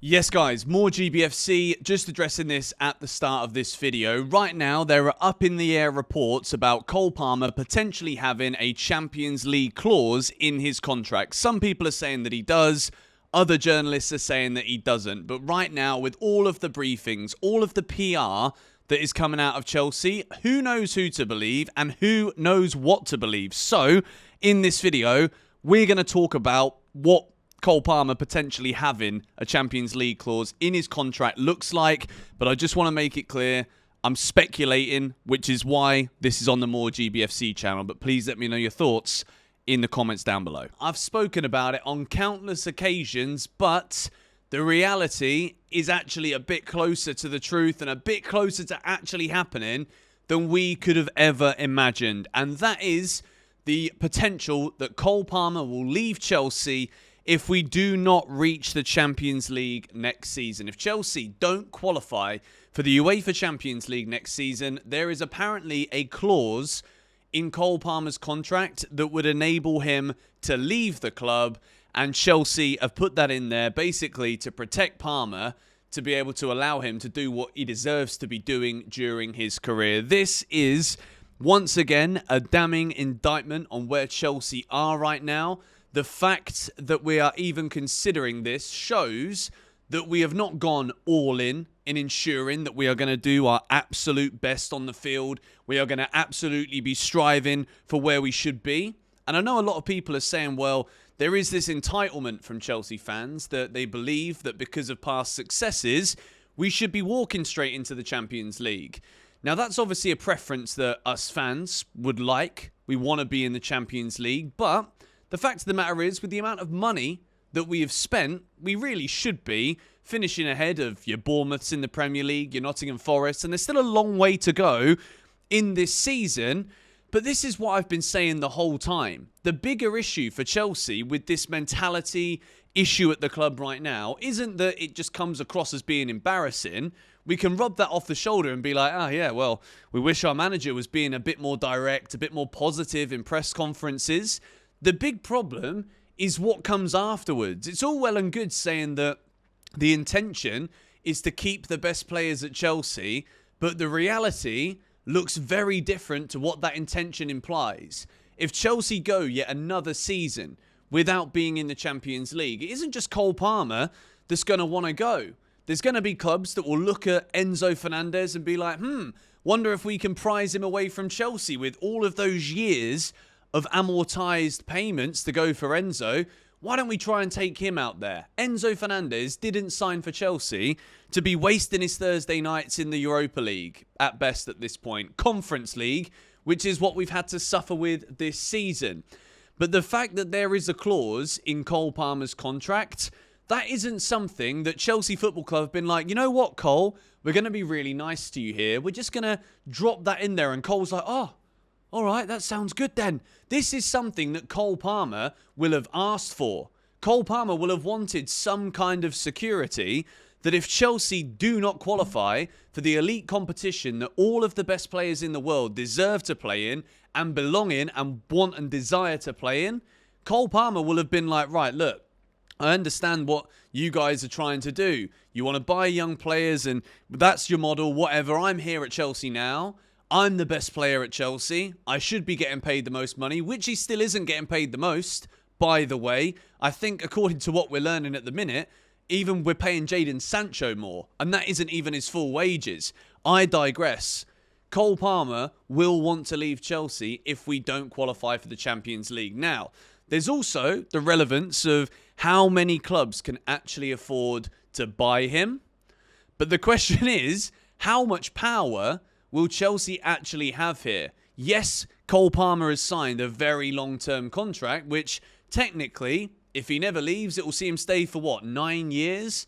Yes guys, more GBFC, just addressing this at the start of this video. Right now, there are up in the air reports about Cole Palmer potentially having a Champions League clause in his contract. Some people are saying that he does, other journalists are saying that he doesn't. But right now, with all of the briefings, all of the PR that is coming out of Chelsea, who knows who to believe and who knows what to believe. So, in this video, we're going to talk about what Cole Palmer potentially having a Champions League clause in his contract looks like, but I just want to make it clear, I'm speculating, which is why this is on the More GBFC channel, but please let me know your thoughts in the comments down below. I've spoken about it on countless occasions, but the reality is actually a bit closer to the truth and a bit closer to actually happening than we could have ever imagined, and that is the potential that Cole Palmer will leave Chelsea if we do not reach the Champions League next season. If Chelsea don't qualify for the UEFA Champions League next season, there is apparently a clause in Cole Palmer's contract that would enable him to leave the club, and Chelsea have put that in there basically to protect Palmer, to be able to allow him to do what he deserves to be doing during his career. This is, once again, a damning indictment on where Chelsea are right now. The fact that we are even considering this shows that we have not gone all in ensuring that we are going to do our absolute best on the field. We are going to absolutely be striving for where we should be. And I know a lot of people are saying, well, there is this entitlement from Chelsea fans that they believe that because of past successes, we should be walking straight into the Champions League. Now, that's obviously a preference that us fans would like. We want to be in the Champions League, but the fact of the matter is, with the amount of money that we have spent, we really should be finishing ahead of your Bournemouths in the Premier League, your Nottingham Forest, and there's still a long way to go in this season. But this is what I've been saying the whole time. The bigger issue for Chelsea with this mentality issue at the club right now isn't that it just comes across as being embarrassing. We can rub that off the shoulder and be like, oh yeah, well, we wish our manager was being a bit more direct, a bit more positive in press conferences. The big problem is what comes afterwards. It's all well and good saying that the intention is to keep the best players at Chelsea, but the reality looks very different to what that intention implies. If Chelsea go yet another season without being in the Champions League, it isn't just Cole Palmer that's going to want to go. There's going to be clubs that will look at Enzo Fernandez and be like, wonder if we can prize him away from Chelsea with all of those years of amortized payments to go for Enzo. Why don't we try and take him out there? Enzo Fernandez didn't sign for Chelsea to be wasting his Thursday nights in the Europa League, at best at this point. Conference League, which is what we've had to suffer with this season. But the fact that there is a clause in Cole Palmer's contract, that isn't something that Chelsea Football Club have been like, you know what, Cole? We're going to be really nice to you here. We're just going to drop that in there. And Cole's like, oh, all right, that sounds good then. This is something that Cole Palmer will have asked for. Cole Palmer will have wanted some kind of security that if Chelsea do not qualify for the elite competition that all of the best players in the world deserve to play in and belong in and want and desire to play in, Cole Palmer will have been like, right, look, I understand what you guys are trying to do. You want to buy young players and that's your model, whatever. I'm here at Chelsea now. I'm the best player at Chelsea. I should be getting paid the most money, which he still isn't getting paid the most, by the way. I think according to what we're learning at the minute, even we're paying Jadon Sancho more, and that isn't even his full wages. I digress. Cole Palmer will want to leave Chelsea if we don't qualify for the Champions League. Now, there's also the relevance of how many clubs can actually afford to buy him. But the question is, how much power will Chelsea actually have here? Yes, Cole Palmer has signed a very long-term contract, which technically, if he never leaves, it will see him stay for what, 9 years?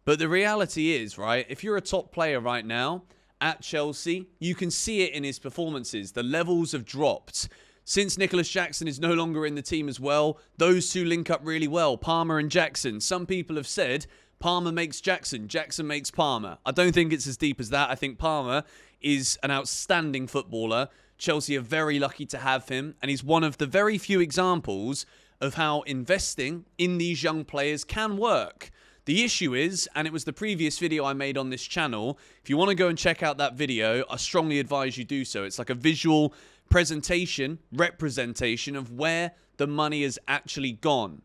But the reality is, right, if you're a top player right now at Chelsea, you can see it in his performances. The levels have dropped. Since Nicholas Jackson is no longer in the team as well, those two link up really well, Palmer and Jackson. Some people have said Palmer makes Jackson, Jackson makes Palmer. I don't think it's as deep as that. I think Palmer is an outstanding footballer. Chelsea are very lucky to have him, and he's one of the very few examples of how investing in these young players can work. The issue is, and it was the previous video I made on this channel, if you want to go and check out that video, I strongly advise you do so. It's like a visual presentation, representation of where the money has actually gone.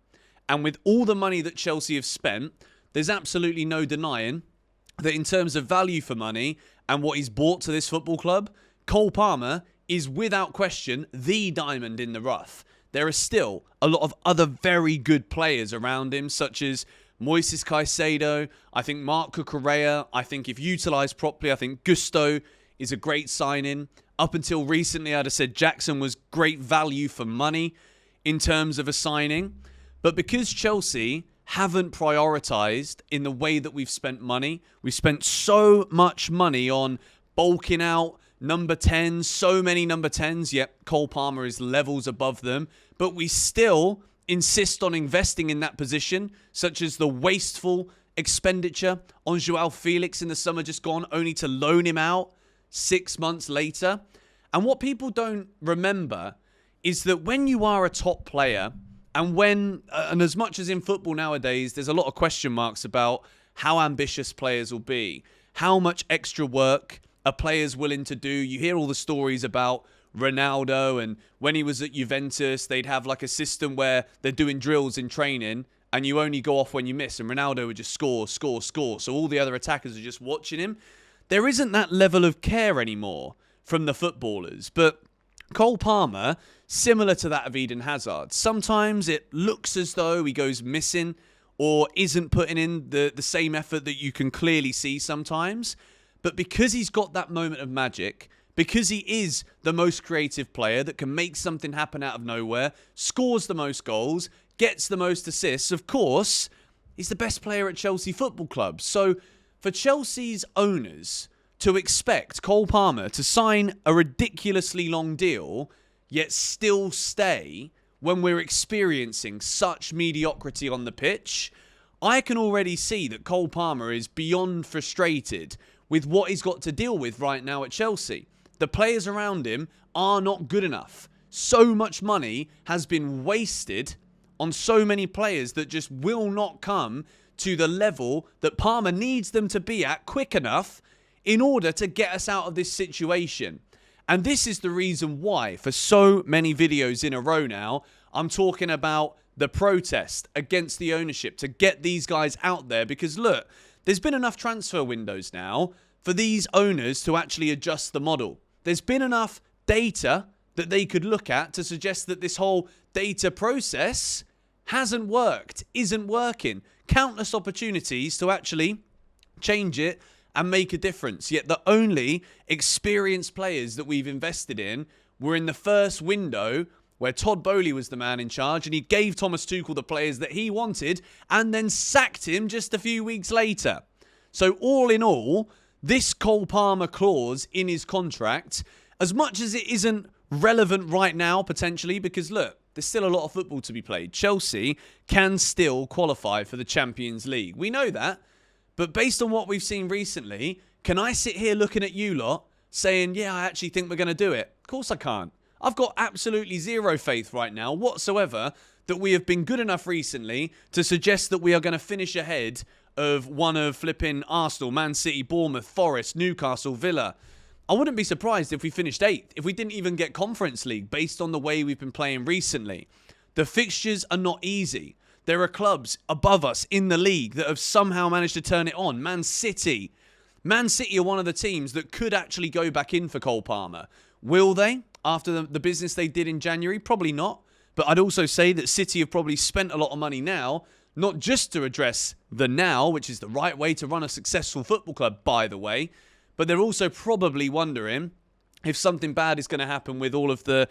And with all the money that Chelsea have spent, there's absolutely no denying that in terms of value for money and what he's brought to this football club, Cole Palmer is without question the diamond in the rough. There are still a lot of other very good players around him, such as Moises Caicedo. I think Marc Cucurella, I think if utilised properly, I think Gusto is a great signing. Up until recently, I'd have said Jackson was great value for money in terms of a signing. But because Chelsea haven't prioritised in the way that we've spent money, we've spent so much money on bulking out number 10s, so many number 10s, yet Cole Palmer is levels above them, but we still insist on investing in that position, such as the wasteful expenditure on Joao Felix in the summer just gone, only to loan him out 6 months later. And what people don't remember is that when you are a top player, and as much as in football nowadays, there's a lot of question marks about how ambitious players will be, how much extra work a player's willing to do. You hear all the stories about Ronaldo, and when he was at Juventus, they'd have like a system where they're doing drills in training and you only go off when you miss, and Ronaldo would just score. So all the other attackers are just watching him. There isn't that level of care anymore from the footballers. But Cole Palmer, similar to that of Eden Hazard, sometimes it looks as though he goes missing or isn't putting in the same effort that you can clearly see sometimes. But because he's got that moment of magic, because he is the most creative player that can make something happen out of nowhere, scores the most goals, gets the most assists, of course, he's the best player at Chelsea Football Club. So for Chelsea's owners to expect Cole Palmer to sign a ridiculously long deal, yet still stay when we're experiencing such mediocrity on the pitch, I can already see that Cole Palmer is beyond frustrated with what he's got to deal with right now at Chelsea. The players around him are not good enough. So much money has been wasted on so many players that just will not come to the level that Palmer needs them to be at quick enough in order to get us out of this situation. And this is the reason why, for so many videos in a row now, I'm talking about the protest against the ownership to get these guys out there. Because look, there's been enough transfer windows now for these owners to actually adjust the model. There's been enough data that they could look at to suggest that this whole data process hasn't worked, isn't working. Countless opportunities to actually change it and make a difference. Yet the only experienced players that we've invested in were in the first window where Todd Boehly was the man in charge and he gave Thomas Tuchel the players that he wanted and then sacked him just a few weeks later. So all in all, this Cole Palmer clause in his contract, as much as it isn't relevant right now potentially, because look, there's still a lot of football to be played. Chelsea can still qualify for the Champions League. We know that. But based on what we've seen recently, can I sit here looking at you lot saying, yeah, I actually think we're going to do it? Of course I can't. I've got absolutely zero faith right now whatsoever that we have been good enough recently to suggest that we are going to finish ahead of one of flipping Arsenal, Man City, Bournemouth, Forest, Newcastle, Villa. I wouldn't be surprised if we finished 8th, if we didn't even get Conference League based on the way we've been playing recently. The fixtures are not easy. There are clubs above us in the league that have somehow managed to turn it on. Man City. Man City are one of the teams that could actually go back in for Cole Palmer. Will they? After the business they did in January? Probably not. But I'd also say that City have probably spent a lot of money now, not just to address the now, which is the right way to run a successful football club, by the way, but they're also probably wondering if something bad is going to happen with all of the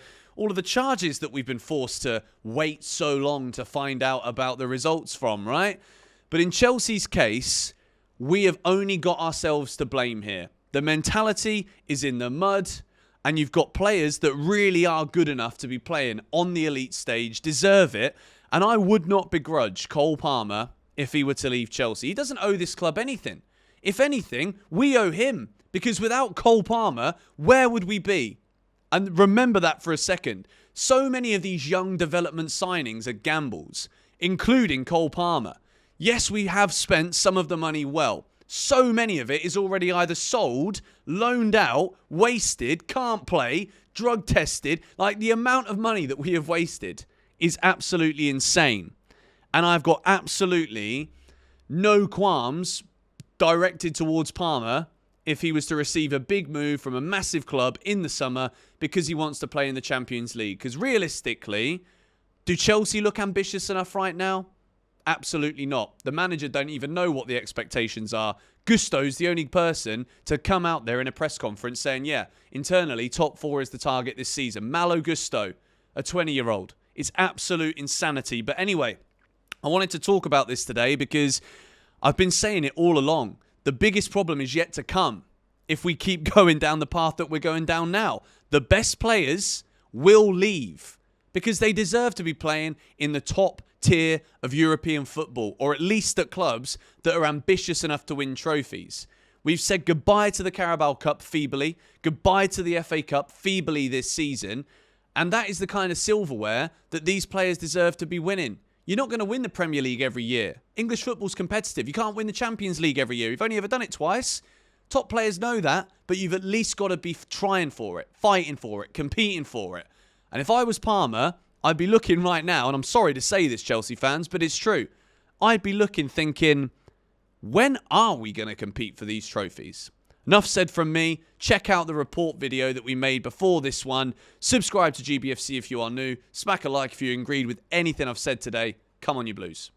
charges that we've been forced to wait so long to find out about the results from, right? But in Chelsea's case, we have only got ourselves to blame here. The mentality is in the mud, and you've got players that really are good enough to be playing on the elite stage, deserve it, and I would not begrudge Cole Palmer if he were to leave Chelsea. He doesn't owe this club anything. If anything, we owe him, because without Cole Palmer, where would we be? And remember that for a second. So many of these young development signings are gambles, including Cole Palmer. Yes, we have spent some of the money well. So many of it is already either sold, loaned out, wasted, can't play, drug tested. Like, the amount of money that we have wasted is absolutely insane. And I've got absolutely no qualms directed towards Palmer if he was to receive a big move from a massive club in the summer because he wants to play in the Champions League. Because realistically, do Chelsea look ambitious enough right now? Absolutely not. The manager don't even know what the expectations are. Gusto's the only person to come out there in a press conference saying, yeah, internally, top 4 is the target this season. Malo Gusto, a 20-year-old. It's absolute insanity. But anyway, I wanted to talk about this today because I've been saying it all along. The biggest problem is yet to come if we keep going down the path that we're going down now. The best players will leave because they deserve to be playing in the top tier of European football, or at least at clubs that are ambitious enough to win trophies. We've said goodbye to the Carabao Cup feebly, goodbye to the FA Cup feebly this season, and that is the kind of silverware that these players deserve to be winning. You're not going to win the Premier League every year. English football's competitive. You can't win the Champions League every year. You've only ever done it twice. Top players know that, but you've at least got to be trying for it, fighting for it, competing for it. And if I was Palmer, I'd be looking right now, and I'm sorry to say this, Chelsea fans, but it's true. I'd be looking, thinking, when are we going to compete for these trophies? Enough said from me. Check out the report video that we made before this one. Subscribe to GBFC if you are new. Smack a like if you agreed with anything I've said today. Come on, you Blues.